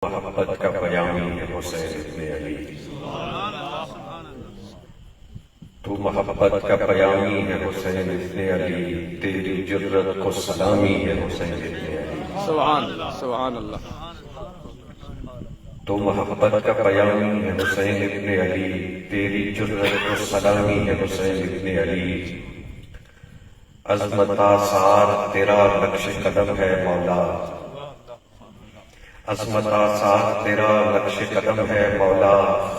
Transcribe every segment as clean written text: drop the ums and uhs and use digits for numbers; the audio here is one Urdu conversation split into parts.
محبت کا پیامی ہے حسین ابن علی، تو محبت کا پیامی ہے حسین ابن علی، تیری جرت کو سلامی ہے حسین ابن علی۔ سبحان اللہ، سبحان اللہ۔ تو محبت کا پیامی ہے حسین ابن علی، تیری جرت کو سلامی ہے حسین ابن علی۔ عظمت آثار تیرا نقش قدم ہے مولا، عظمت آثار تیرا نقش قدم ہے مولا،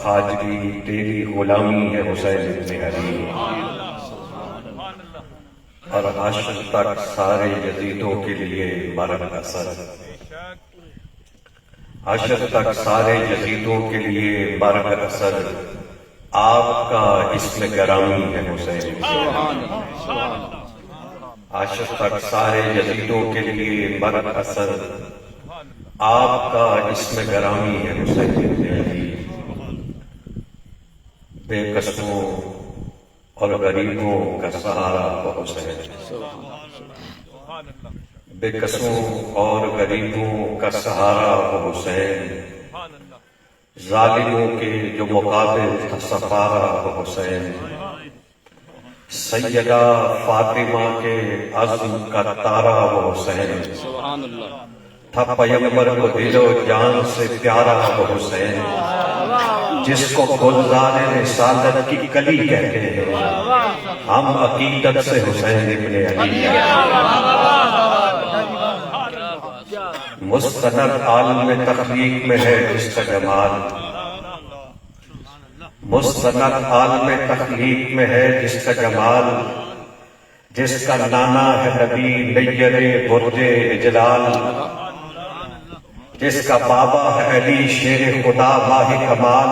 خواجگی تیری غلامی ہے حسین ابن علی۔ اور عاشق تک سارے یزیدوں کے لیے مرگ اثر، عاشق تک سارے یزیدوں کے لیے مرگ اثر، آپ کا اسم گرامی ہے حسین ابن علی۔ عاشق تک سارے یزیدوں کے لیے مرگ اثر، آپ کا اسم گرامی ہے حسین ابن علی۔ بے قصوں اور غریبوں کا سہارا وہ حسین، بے قصوں اور غریبوں کا سہارا وہ حسین، ظالموں کے جو مقابل تھا سفارا وہ حسین، سیدہ فاطمہ کے عزم کا تارا وہ حسین، سبحان اللہ۔ تھا پیغمبر کو دل و جان سے پیارا وہ حسین، جس کو گلزار رسالت کی کلی کہتے ہیں، ہم عقیدت سے حسین ابن علی۔ مستند عالم تخلیق میں ہے جس کا جمال، مستند عالم تخلیق میں ہے جس کا جمال، جس کا نانا ہے نبی نیر برج اجلال، جس کا بابا ہے علی شیر خدا ماہ کمال،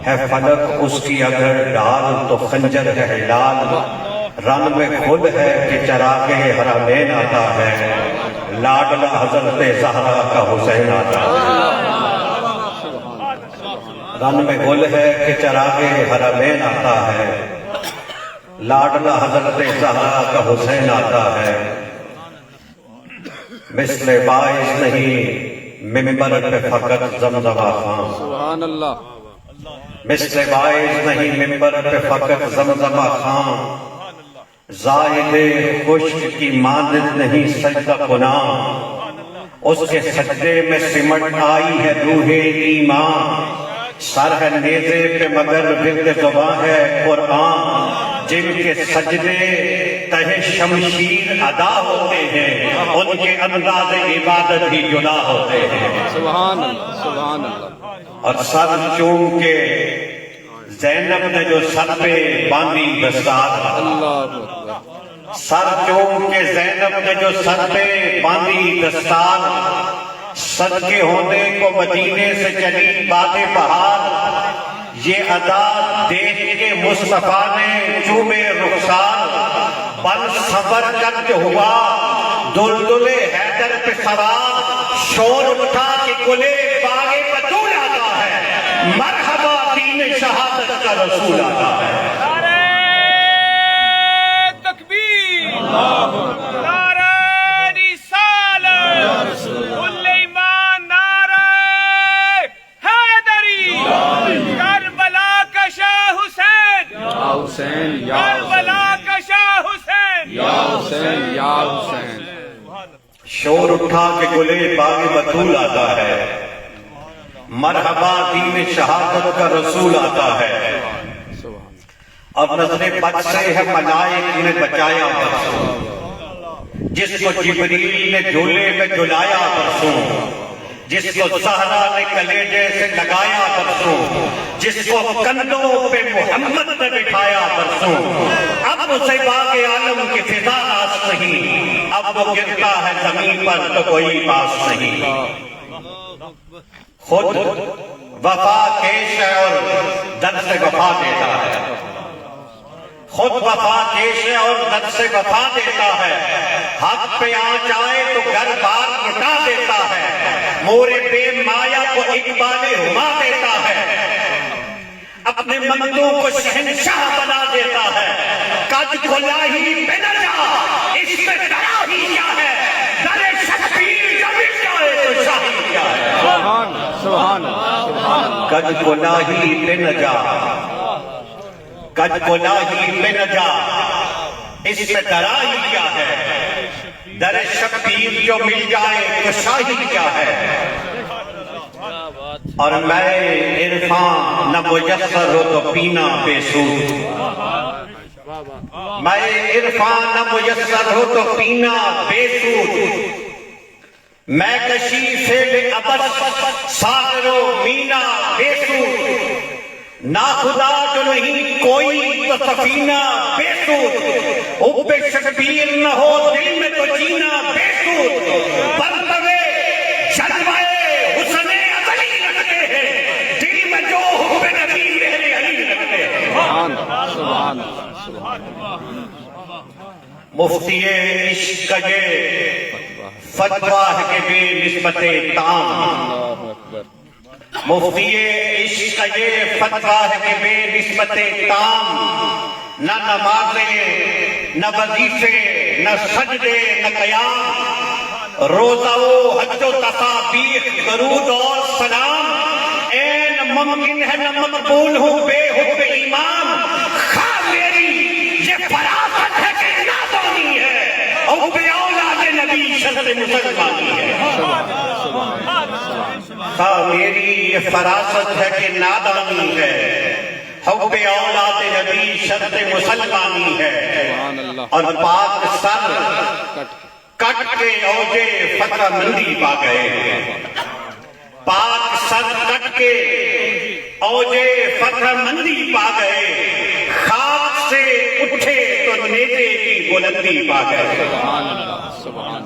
ہے فلک اس کی اگر ڈال تو خنجر ہے ہلال، رن میں خود ہے کہ چراغ حرمین آتا ہے، لاڈلا حضرت زہرا کا حسین آتا ہے۔ رن میں گل ہے کہ چراغ حرمین آتا ہے، لاڈلا حضرت زہرا کا حسین آتا ہے۔ مثل باعث نہیں ممبر پہ فقط زمزمہ خان، سبحان اللہ۔ مثل باعث نہیں ممبر پہ فقط زمزمہ خان، زاہد خشک کی مانند نہیں سجدہ کناں، اس کے سجدے میں سمٹ آئی ہے روح ایمان، سر ہے نیزے پہ مگر ورد زباں ہے قرآن، جن کے سجدے تہ شمشیر ادا ہوتے ہیں، ان کے انداز عبادت ہی جدا ہوتے ہیں۔ سبحان اللہ، سبحان اللہ۔ اور سر چوم کے زینب نے جو سر پہ باندھی دستار، اللہ اکبر۔ سر چوم کے زینب نے جو سر پہ باندھی دستار، صدقے ہونے کو مدینے سے چلی باد بہار، یہ ادا دیکھ کے مصطفیٰ نے چومے رخسار، بن صبر کرتے ہوا دلدل حیدر پہ سوار، شور اٹھا کے گلے باغے بطول آتا ہے، مرحبا دین شہادت کا رسول آتا ہے۔ حسین یا کربلا کا شاہ حسین، یا حسین یا حسین۔ شور اٹھا کے گلے باغ بطول آتا ہے، مرحبا دین شہادت کا رسول آتا ہے۔ اب نظر بد سے ہے ملائک نے بچایا پرسوں، جس کو جبریل نے جھولے میں جھلایا پرسوں، جس کو زہرا نے کلیجے سے لگایا پرسوں، جس کو کندھوں پہ محمد نے بٹھایا پرسوں، اب اسے باغ عالم کی فضا راس نہیں، اب وہ گرتا ہے زمین پر تو کوئی باس نہیں۔ خود وفا کیش ہے اور در سے وفا دیتا ہے، خود وفا کیش ہے اور در سے وفا دیتا ہے، حق پہ آنچ آئے تو گھر بار لٹا دیتا ہے، مورے بے مایا کو اقبال ہما دیتا ہے، اپنے مندوں کو شہنشاہ بنا دیتا ہے، قد کھلا ہی پہ نہ جا اس میں ڈرا ہی کیا ہے، در شبیر جب جائے تو شاہی کیا ہے؟ سبحان سبحان سبحان کج کو لاہی پہ نہ جا، کج کو لاہی پہ نہ جا، اس سے ڈرائی کیا ہے؟ در شبیر جو مل جائے تو شاہی کیا ہے؟ اور میں عرفان نہ میسر ہو تو پینا بے سود، میں عرفان نہ میسر ہو تو پینا بے سود، میں کشی فعل ابد ساغر و مینا بے سود، نا خدا جو نہیں کوئی تو سفینہ بے سود، اوپ شبیر نہ ہو دل میں تو جینا بے سود، پرتوے جلوائے حسن ازلی لگتے ہیں، دل میں جو حب نبی اہل علی لگتے ہیں۔ سبحان مفتی عشق یہ فتویٰ ہے کہ بے نسبت تام، اللہ اکبر مفتی عشق یہ فتویٰ ہے کہ بے نسبت تام، نہ نمازیں نہ وظیفے نہ سجدے نہ قیام، روزہ و حج و تصابیح درود اور سلام، این ممکن ہے نہ مقبول ہوں بے حب ایمان، خواہ میری یہ فراست ہے کہ نادانی ہے، حب اولاد نبی شرط مسلمانی ہے، خواہ میری یہ فراست ہے کہ نادانی ہے، حب اولاد نبی شرط مسلمانی ہے، سبحان اللہ اور پاک سر کٹ کے اوجے فتح مندی پا گئے، پاک سر کٹ کے اوجے فتح مندی پا گئے، خاک سے اٹھے تو نیزے کی بلندی پا گئے، سبحان اللہ سبحان